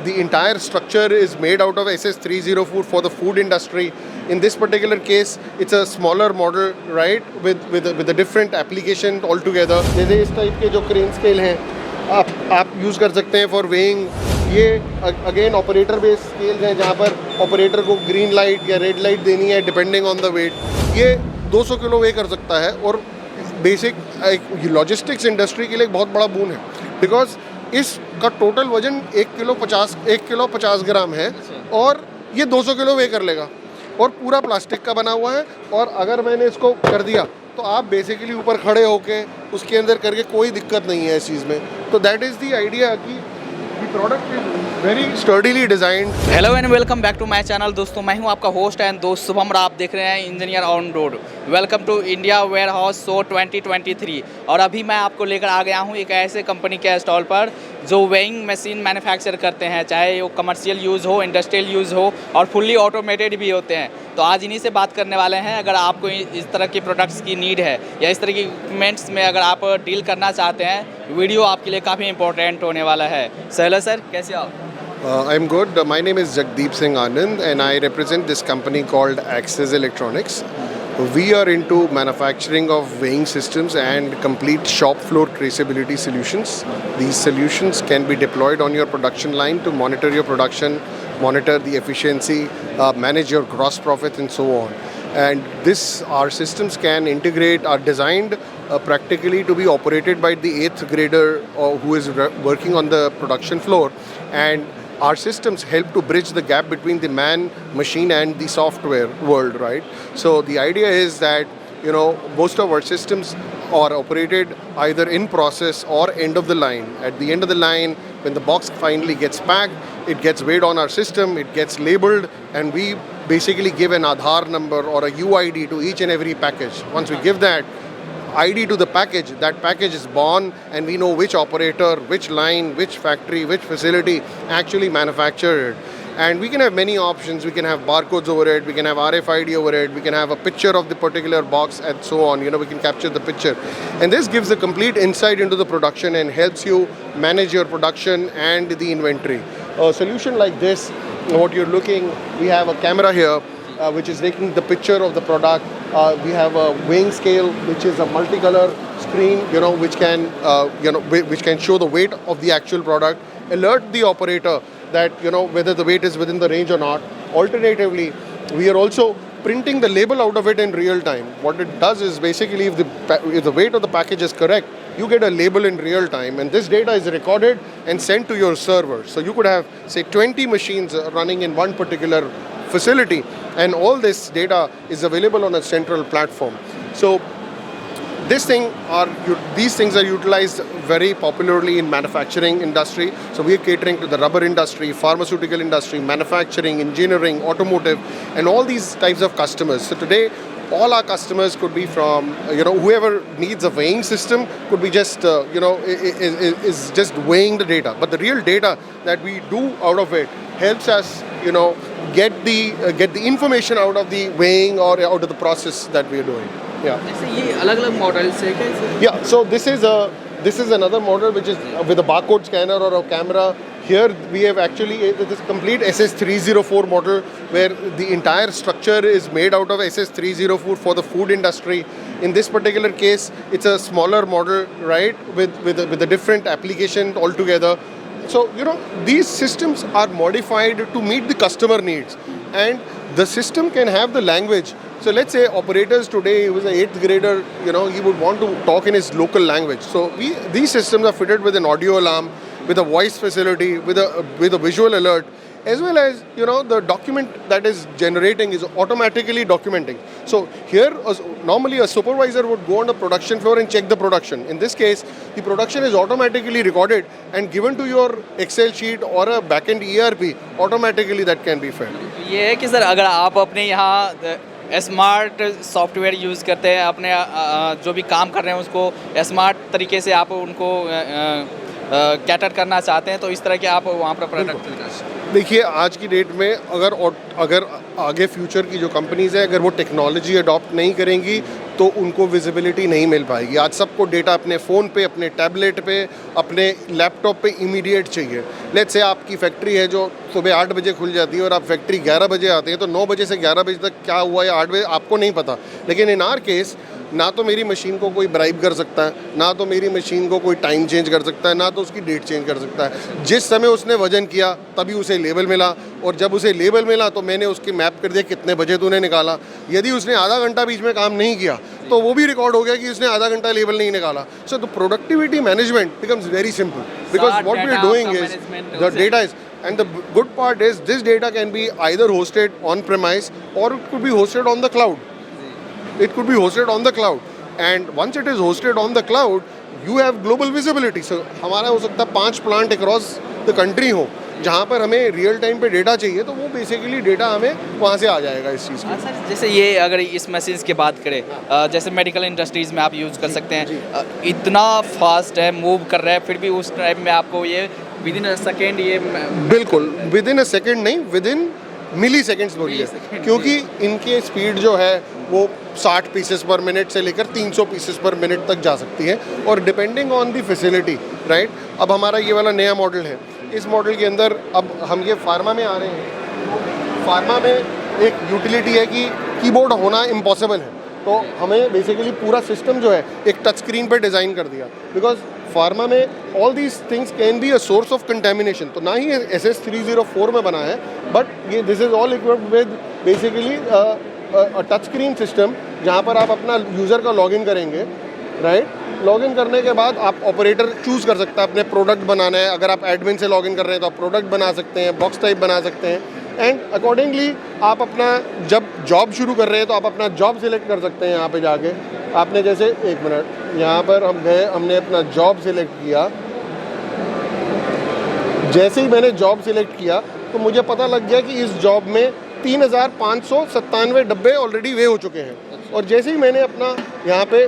the entire structure is made out of SS304 for the food industry. In this particular case, it's a smaller model, right, with a different application altogether. जैसे इस type के जो crane scale हैं आप use कर सकते हैं for weighing. ये अगेन ऑपरेटर बेस्ड स्केल्स हैं जहाँ पर ऑपरेटर को ग्रीन लाइट या रेड लाइट देनी है डिपेंडिंग ऑन द वेट. ये 200 किलो वे कर सकता है और बेसिक लॉजिस्टिक्स इंडस्ट्री के लिए एक बहुत बड़ा बून है, बिकॉज इसका टोटल वजन 1 किलो 50 ग्राम है और ये 200 किलो वे कर लेगा और पूरा प्लास्टिक का बना हुआ है. और अगर मैंने इसको कर दिया तो आप बेसिकली ऊपर खड़े होके उसके अंदर करके कोई दिक्कत नहीं है इस चीज़ में. तो दैट इज़ द आइडिया कि product is very sturdily designed. Hello and welcome back to my channel. दोस्तों मैं हूं आपका होस्ट एंड दोस्त शुभम. आप देख रहे हैं engineer on road. Welcome to India warehouse show 2023. और अभी मैं आपको लेकर आ गया हूं एक ऐसे कंपनी के स्टॉल पर जो वेइंग मशीन मैन्युफैक्चर करते हैं, चाहे वो कमर्शियल यूज़ हो, इंडस्ट्रियल यूज़ हो और फुल्ली ऑटोमेटेड भी होते हैं. तो आज इन्हीं से बात करने वाले हैं. अगर आपको इस तरह की प्रोडक्ट्स की नीड है या इस तरह की इक्विपमेंट्स में अगर आप डील करना चाहते हैं, वीडियो आपके लिए काफ़ी इंपॉर्टेंट होने वाला है. हेलो सर, कैसे आप? I'm good. My name is Jagdeep Singh Anand and I represent this company called Axis Electronics. We are into manufacturing of weighing systems and complete shop floor traceability solutions. These solutions can be deployed on your production line to monitor your production, monitor the efficiency, manage your gross profit and so on. And our systems can integrate, are designed practically to be operated by the 8th grader who is working on the production floor. And our systems help to bridge the gap between the man, machine and the software world, right? So the idea is that, most of our systems are operated either in process or end of the line. At the end of the line, when the box finally gets packed, it gets weighed on our system, it gets labeled, and we basically give an Aadhaar number or a UID to each and every package. Once we give that ID to the package, that package is born and we know which operator, which line, which factory, which facility actually manufactured it. And we can have many options. We can have barcodes over it, we can have RFID over it, we can have a picture of the particular box and so on. We can capture the picture. And this gives a complete insight into the production and helps you manage your production and the inventory. A solution like this, what you're looking, we have a camera here which is taking the picture of the product. We have a weighing scale, which is a multicolor screen, which can show the weight of the actual product, alert the operator that, whether the weight is within the range or not. Alternatively, we are also printing the label out of it in real time. What it does is basically if the weight of the package is correct, you get a label in real time, and this data is recorded and sent to your server. So you could have, say, 20 machines running in one particular facility, and all this data is available on a central platform. So these things are utilized very popularly in manufacturing industry. So we are catering to the rubber industry, pharmaceutical industry, manufacturing, engineering, automotive, and all these types of customers. So today all our customers could be from, whoever needs a weighing system could be just, is just weighing the data. But the real data that we do out of it helps us, get the information out of the weighing or out of the process that we are doing. Yeah. जैसे ये अलग-अलग models है क्या इसमें? Yeah. So this is another model which is with a barcode scanner or a camera. Here we have actually this complete SS304 model where the entire structure is made out of SS304 for the food industry. In this particular case, it's a smaller model, right, with a different application altogether. So, these systems are modified to meet the customer needs, and the system can have the language. So let's say operators today, he was an 8th grader, he would want to talk in his local language. So these systems are fitted with an audio alarm, with a voice facility, with a visual alert, as well as, the document that is generating is automatically documenting. So here, normally a supervisor would go on the production floor and check the production. In this case, the production is automatically recorded and given to your Excel sheet or a backend ERP, automatically that can be fed. ये है कि sir अगर आप अपने यहाँ smart software use करते हैं, अपने जो भी काम कर रहे हैं उसको स्मार्ट तरीके से आप उनको कैटर करना चाहते हैं तो इस तरह के आप वहाँ पर प्रोडक्ट। देखिए आज की डेट में अगर आगे फ्यूचर की जो कंपनीज़ हैं अगर वो टेक्नोलॉजी अडॉप्ट नहीं करेंगी तो उनको विजिबिलिटी नहीं मिल पाएगी। आज सबको डेटा अपने फ़ोन पे, अपने टैबलेट पे, अपने लैपटॉप पे इमीडिएट चाहिए। लेट्स से आपकी फैक्ट्री है जो सुबह 8 बजे खुल जाती है और आप फैक्ट्री 11 बजे आते हैं, तो 9 बजे से 11 बजे तक क्या हुआ या 8 बजे आपको नहीं पता। लेकिन इन आर केस ना तो मेरी मशीन को कोई ब्राइब कर सकता है, ना तो मेरी मशीन को कोई टाइम चेंज कर सकता है, ना तो उसकी डेट चेंज कर सकता है। जिस समय उसने वजन किया तभी उसे लेबल मिला, और जब उसे लेबल मिला तो मैंने उसकी मैप कर दिया कितने बजे तूने निकाला। यदि उसने आधा घंटा बीच में काम नहीं किया तो वो भी रिकॉर्ड हो गया कि उसने आधा घंटा लेबल नहीं निकाला। So the productivity management becomes very simple because what we are doing is the data is, and the good part is this data can be either hosted on premise or it could be hosted on the cloud. It could be hosted on the cloud, and once it is hosted on the cloud you have global visibility. So हमारा हो सकता है 5 plant across the country हो जहाँ पर हमें real time पे data चाहिए, तो वो बेसिकली डेटा हमें वहाँ से आ जाएगा इस चीज़ का। सर जैसे ये अगर इस मशीन्स की बात करें, जैसे मेडिकल इंडस्ट्रीज़ में आप यूज़ कर सकते हैं, इतना फास्ट है, मूव कर रहा है, फिर भी उस टाइम में आपको ये विद इन अ सेकेंड ये बिल्कुल विद इन अ सेकेंड नहीं, विद इन मिली सेकेंड्स बोलिए, क्योंकि इनकी स्पीड जो है वो 60 पीसेस पर मिनट से लेकर 300 पीसेस पर मिनट तक जा सकती है, और depending on the facility, right. अब हमारा ये वाला नया मॉडल है, इस मॉडल के अंदर अब हम ये फार्मा में आ रहे हैं। फार्मा में एक यूटिलिटी है कि कीबोर्ड होना इम्पॉसिबल है, तो हमें बेसिकली पूरा सिस्टम जो है एक टच स्क्रीन पर डिज़ाइन कर दिया, बिकॉज फार्मा में all these things can be a source of contamination. तो ना ही SS304 में बना है, बट ये this is all equipped with basically touch screen system, जहाँ पर आप अपना यूज़र का लॉगिन करेंगे, राइट। लॉगिन करने के बाद आप ऑपरेटर चूज़ कर सकते हैं अपने प्रोडक्ट बनाना है। अगर आप एडमिन से लॉगिन कर रहे हैं तो आप प्रोडक्ट बना सकते हैं, बॉक्स टाइप बना सकते हैं, एंड अकॉर्डिंगली आप अपना जब जॉब शुरू कर रहे हैं तो आप अपना जॉब सिलेक्ट कर सकते हैं। यहाँ पे जाके आपने जैसे 1 मिनट यहाँ पर हम गए, हमने अपना जॉब सिलेक्ट किया। जैसे ही मैंने जॉब सिलेक्ट किया तो मुझे पता लग गया कि इस जॉब में 3597 डब्बे ऑलरेडी वे हो चुके हैं, और जैसे ही मैंने अपना यहाँ पे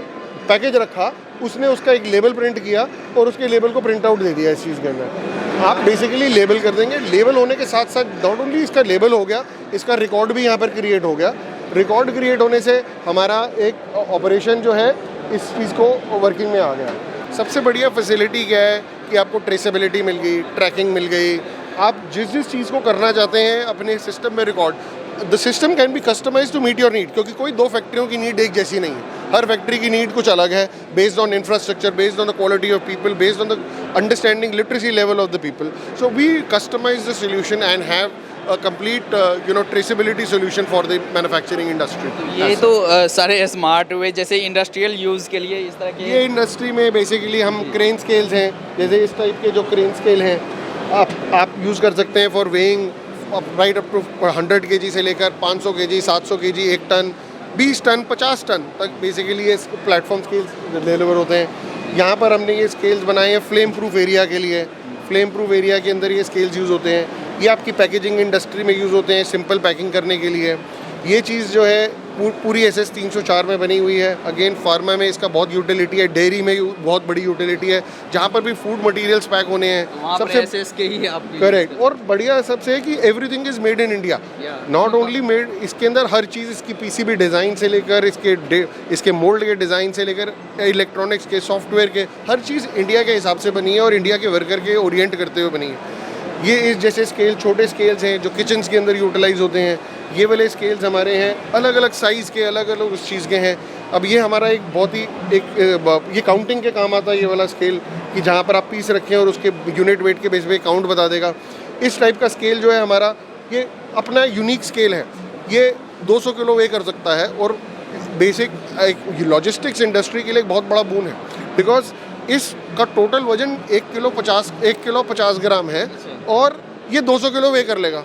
पैकेज रखा उसने उसका एक लेबल प्रिंट किया और उसके लेबल को प्रिंट आउट दे दिया इस चीज़ के अंदर। आप बेसिकली लेबल कर देंगे, लेबल होने के साथ साथ नॉट ओनली इसका लेबल हो गया, इसका रिकॉर्ड भी यहाँ पर क्रिएट हो गया। रिकॉर्ड क्रिएट होने से हमारा एक ऑपरेशन जो है इस चीज़ को वर्किंग में आ गया। सबसे बढ़िया फैसिलिटी क्या है कि आपको ट्रेसेबिलिटी मिल गई, ट्रैकिंग मिल गई, आप जिस जिस चीज़ को करना चाहते हैं अपने सिस्टम में record, the system can be customize to meet your need, क्योंकि कोई 2 फैक्ट्रियों की नीड एक जैसी नहीं है। हर फैक्ट्री की नीड कुछ अलग है, based on infrastructure, based on the quality of people, based on the understanding literacy level of the people. So we customize the solution and have a complete traceability solution for the manufacturing industry. ये तो सारे smart हुए, जैसे industrial use के लिए इस तरह के। ये इंडस्ट्री में बेसिकली हम क्रेन स्केल्स हैं, जैसे इस टाइप के जो क्रेन स्केल हैं आप यूज़ कर सकते हैं for weighing right up to 100 kg से लेकर 500 kg, 700 kg, 1 ton, 20 ton, 50 ton तक बेसिकली ये प्लेटफॉर्म स्केल्स डिलीवर होते हैं। यहाँ पर हमने ये स्केल्स बनाए हैं फ्लेम प्रूफ एरिया के लिए। फ्लेम प्रूफ एरिया के अंदर ये स्केल्स यूज़ होते हैं, ये आपकी पैकेजिंग इंडस्ट्री में यूज़ होते हैं सिंपल पैकिंग करने के लिए। ये चीज़ जो है पूरी SS304 में बनी हुई है। अगेन फार्मा में इसका बहुत यूटिलिटी है, डेयरी में बहुत बड़ी यूटिलिटी है, जहाँ पर भी फूड मटेरियल्स पैक होने हैं सबसे SS के ही आप करेक्ट। और बढ़िया सबसे है कि everything is made in India, not only made, इसके अंदर हर चीज़, इसकी PCB डिज़ाइन से लेकर इसके मोल्ड के डिज़ाइन से लेकर इलेक्ट्रॉनिक्स के, सॉफ्टवेयर के, हर चीज़ इंडिया के हिसाब से बनी है और इंडिया के वर्कर के ओरिएंट करते हुए बनी है। ये इस जैसे स्केल छोटे स्केल्स हैं जो किचन्स के अंदर यूटिलाइज होते हैं, ये वाले स्केल्स हमारे हैं अलग अलग साइज़ के, अलग अलग उस चीज़ के हैं। अब ये हमारा एक बहुत ही ये काउंटिंग के काम आता है ये वाला स्केल, कि जहाँ पर आप पीस रखें और उसके यूनिट वेट के बेस पे काउंट बता देगा। इस टाइप का स्केल जो है हमारा, ये अपना यूनिक स्केल है, ये 200 किलो वे कर सकता है, और बेसिक लॉजिस्टिक्स इंडस्ट्री के लिए एक बहुत बड़ा बून है, बिकॉज इसका टोटल वजन 1 किलो 50 ग्राम है और ये 200 किलो वे कर लेगा,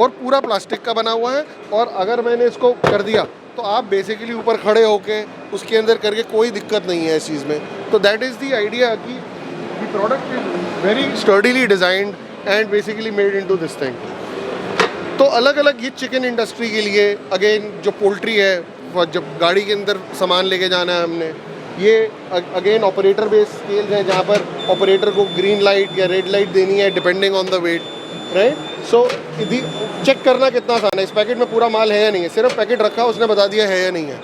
और पूरा प्लास्टिक का बना हुआ है। और अगर मैंने इसको कर दिया तो आप बेसिकली ऊपर खड़े होके उसके अंदर करके कोई दिक्कत नहीं है इस चीज़ में। तो दैट इज़ द आइडिया कि the product is very sturdily designed and basically made into this thing. तो अलग अलग ये चिकन इंडस्ट्री के लिए, अगेन जो पोल्ट्री है, जब गाड़ी के अंदर सामान लेके जाना है हमने, ये अगेन ऑपरेटर बेस्ड स्केल्स हैं जहाँ पर ऑपरेटर को ग्रीन लाइट या रेड लाइट देनी है depending on the weight, right. So check करना कितना आसान है, इस पैकेट में पूरा माल है या नहीं है, सिर्फ पैकेट रखा उसने बता दिया है या नहीं है,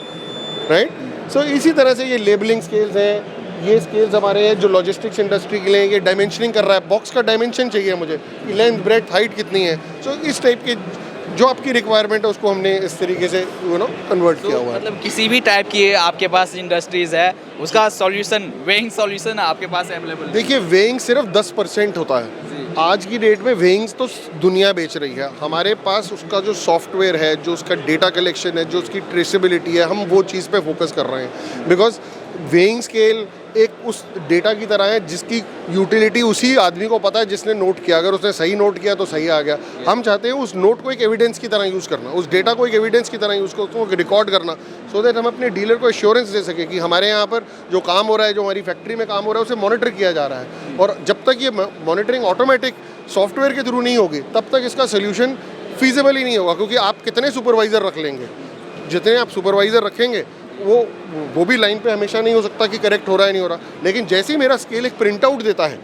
राइट। सो इसी तरह से ये लेबलिंग स्केल्स हैं, ये स्केल्स हमारे हैं जो लॉजिस्टिक्स इंडस्ट्री के लिए, ये डायमेंशनिंग कर रहा है, बॉक्स का डायमेंशन चाहिए मुझे, लेंथ ब्रेड्थ हाइट कितनी है। सो इस टाइप के जो आपकी रिक्वायरमेंट है उसको हमने इस तरीके से कन्वर्ट किया हुआ है। मतलब किसी भी टाइप की आपके पास इंडस्ट्रीज है उसका सॉल्यूशन, वेइंग सॉल्यूशन आपके पास अवेलेबल है। देखिए वेइंग सिर्फ 10% होता है आज की डेट में, वेइंग्स तो दुनिया बेच रही है। हमारे पास उसका जो सॉफ्टवेयर है, जो उसका डेटा कलेक्शन है, जो उसकी ट्रेसेबिलिटी है, हम वो चीज़ पे फोकस कर रहे हैं। बिकॉज वेइंग स्केल एक उस डेटा की तरह है जिसकी यूटिलिटी उसी आदमी को पता है जिसने नोट किया। अगर उसने सही नोट किया तो सही आ गया। हम चाहते हैं उस नोट को एक एविडेंस की तरह यूज़ करना, उस डेटा को एक एविडेंस की तरह यूज़ करना, उसको रिकॉर्ड करना, सो दैट हम अपने डीलर को एश्योरेंस दे सके कि हमारे यहाँ पर जो काम हो रहा है, जो हमारी फैक्ट्री में काम हो रहा है, उसे मॉनिटर किया जा रहा है। और जब तक ये मॉनिटरिंग ऑटोमेटिक सॉफ्टवेयर के थ्रू नहीं होगी तब तक इसका सोल्यूशन फीजिबल ही नहीं होगा। क्योंकि आप कितने सुपरवाइज़र रख लेंगे, जितने आप सुपरवाइज़र रखेंगे वो भी लाइन पे हमेशा नहीं हो सकता कि करेक्ट हो रहा है नहीं हो रहा। लेकिन जैसे ही मेरा स्केल एक प्रिंट आउट देता है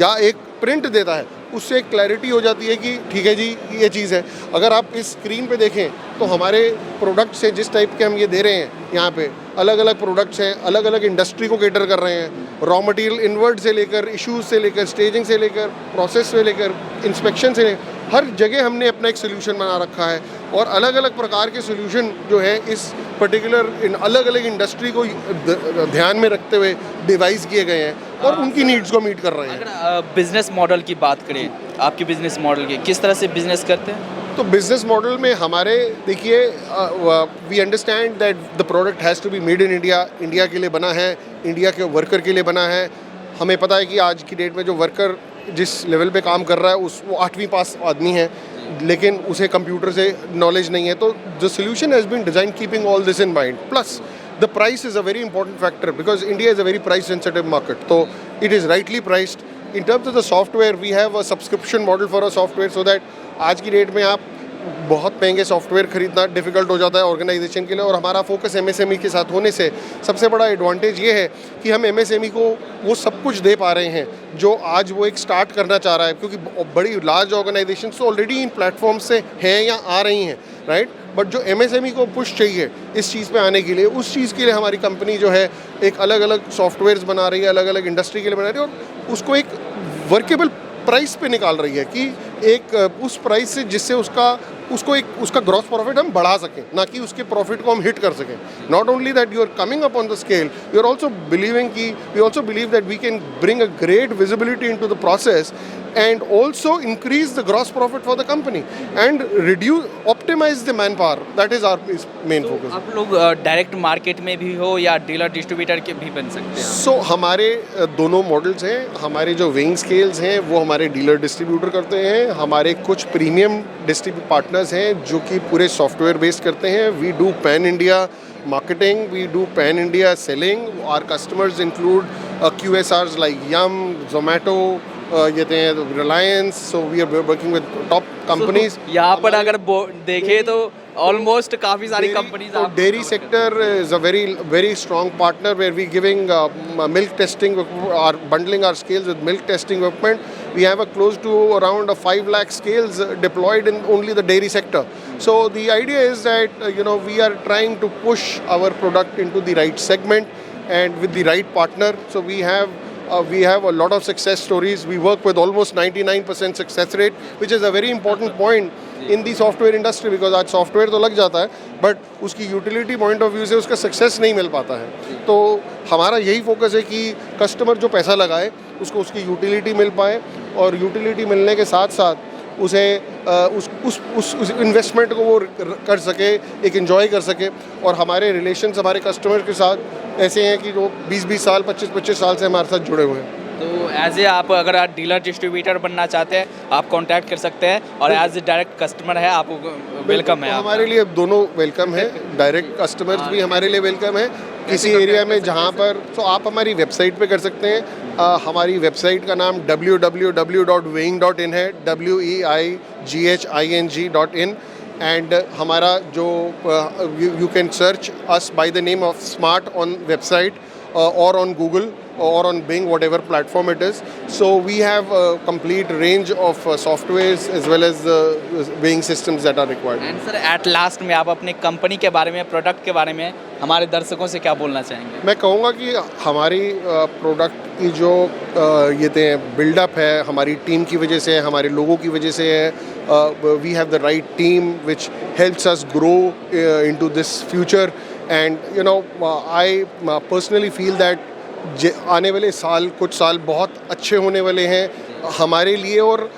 या एक प्रिंट देता है, उससे एक क्लैरिटी हो जाती है कि ठीक है जी ये चीज़ है। अगर आप इस स्क्रीन पे देखें तो हमारे प्रोडक्ट्स से जिस टाइप के हम ये दे रहे हैं, यहाँ पे अलग अलग प्रोडक्ट्स हैं, अलग अलग इंडस्ट्री को केटर कर रहे हैं। रॉ मटेरियल इनवर्ट से लेकर, इश्यूज से लेकर, स्टेजिंग से लेकर, प्रोसेस से लेकर, इंस्पेक्शन से लेकर, हर जगह हमने अपना एक सोल्यूशन बना रखा है। और अलग अलग प्रकार के सोल्यूशन जो है इस पर्टिकुलर अलग अलग इंडस्ट्री को ध्यान में रखते हुए डिवाइस किए गए हैं और उनकी नीड्स को मीट कर रहे हैं। अगर बिजनेस मॉडल की बात करें, आपके बिजनेस मॉडल की किस तरह से बिजनेस करते हैं? तो बिजनेस मॉडल में हमारे देखिए, we understand that the product has to be made in India, India के लिए बना है, इंडिया के वर्कर के लिए बना है। हमें पता है कि आज की डेट में जो वर्कर जिस लेवल पे काम कर रहा है वो 8वीं पास आदमी है, लेकिन उसे कंप्यूटर से नॉलेज नहीं है। तो the solution has been design keeping all this in mind. Plus the price is a very important factor because India is a very price sensitive market. तो it is rightly priced. In terms of the software we have a subscription model for a software, so that आज की date में आप बहुत महंगे software खरीदना difficult हो जाता है ऑर्गेनाइजेशन के लिए। और हमारा फोकस एमएसएमई के साथ होने से सबसे बड़ा एडवांटेज ये है कि हम एमएसएमई को वो सब कुछ दे पा रहे हैं जो आज वो एक स्टार्ट करना चाह रहा है। क्योंकि बड़ी लार्ज ऑर्गेनाइजेशन तो ऑलरेडी इन प्लेटफॉर्म से हैं या आ रही हैं, राइट। बट जो एमएसएमई को पुश चाहिए इस चीज़ पे आने के लिए, उस चीज़ के लिए हमारी कंपनी जो है एक अलग अलग सॉफ्टवेयर्स बना रही है, अलग अलग इंडस्ट्री के लिए बना रही है और उसको एक वर्केबल प्राइस पे निकाल रही है कि एक उस प्राइस से जिससे उसका ग्रॉस प्रॉफिट हम बढ़ा सकें, ना कि उसके प्रॉफिट को हम हिट कर सकें। Not only that you are coming up on the scale, you are also believing कि we also believe that we can bring a great visibility in to the process and also increase the gross profit for the company and optimize the manpower. That is our main focus. आप लोग direct market में भी हो या dealer distributor के भी बन सकते हैं? सो हमारे दोनों मॉडल्स हैं। हमारे जो वेइंग स्केल्स हैं वो हमारे डीलर डिस्ट्रीब्यूटर करते हैं। हमारे कुछ प्रीमियम डिस्ट्रीब्यूट पार्टनर्स हैं जो कि पूरे सॉफ्टवेयर बेस्ड करते हैं। We do pan India marketing, we do pan India selling. Our customers include QSRs like Yum, Zomato, Reliance. So we are working with top companies. यहाँ पर अगर देखें तो ऑलमोस्ट काफ़ी सारी companies. Dairy sector is a very strong partner where we giving milk testing, are bundling our scales with milk testing equipment. We have a close to around 5 lakh scales deployed in only the dairy sector. So the idea is that we are trying to push our product into the right segment and with the right partner. So we have a lot of success stories. We work with almost 99% success rate, which is a very important point in the software industry because आज software तो लग जाता है but उसकी utility point of view से उसका success नहीं मिल पाता है। तो हमारा यही फोकस है कि कस्टमर जो पैसा लगाए उसको उसकी यूटिलिटी मिल पाए और यूटिलिटी मिलने के साथ साथ उसे उस इन्वेस्टमेंट को वो कर सके, एक एंजॉय कर सके। और हमारे रिलेशंस हमारे कस्टमर के साथ ऐसे हैं कि जो 20-20 साल 25-25 साल से हमारे साथ जुड़े हुए हैं। तो एज ए आप अगर आप डीलर डिस्ट्रीब्यूटर बनना चाहते हैं आप कांटेक्ट कर सकते हैं और एज ए डायरेक्ट कस्टमर है आपको वेलकम है। हमारे लिए दोनों वेलकम है, डायरेक्ट कस्टमर्स भी हमारे लिए वेलकम है। किसी एरिया में जहाँ पर तो आप हमारी वेबसाइट पे कर सकते हैं। हमारी वेबसाइट का नाम www.weighing.in है, WEIGHING.in। एंड हमारा जो you can search us by the name of smart on website. or on Google or on Bing, whatever platform it is. So we have a complete range of softwares as well as weighing systems that are required. And sir at last में आप अपने company के बारे में, product के बारे में हमारे दर्शकों से क्या बोलना चाहेंगे? मैं कहूँगा कि हमारी प्रोडक्ट की जो ये बिल्डअप है हमारी टीम की वजह से, हमारे लोगों की वजह से है. We have the right team which helps us grow into this future. And you know I personally feel that आने वाले साल, कुछ साल बहुत अच्छे होने वाले हैं हमारे लिए और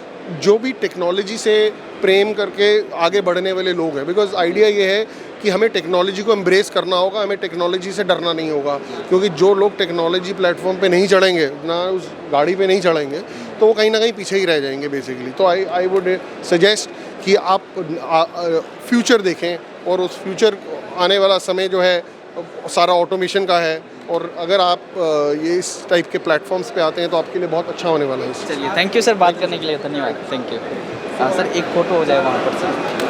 जो भी टेक्नोलॉजी से प्रेम करके आगे बढ़ने वाले लोग हैं. बिकॉज आइडिया ये है कि हमें टेक्नोलॉजी को एम्ब्रेस करना होगा, हमें टेक्नोलॉजी से डरना नहीं होगा. क्योंकि जो लोग टेक्नोलॉजी प्लेटफॉर्म पे नहीं चढ़ेंगे, ना उस गाड़ी पे नहीं चढ़ेंगे, तो वो कहीं ना कहीं पीछे ही रह जाएंगे बेसिकली. तो आई वुड सजेस्ट कि आप फ्यूचर देखें और उस फ्यूचर आने वाला समय जो है सारा ऑटोमेशन का है. और अगर आप ये इस टाइप के प्लेटफॉर्म्स पे आते हैं तो आपके लिए बहुत अच्छा होने वाला है. चलिए, थैंक यू सर, बात करने के लिए धन्यवाद. Thank you. सर एक फ़ोटो हो जाए वहाँ पर सर.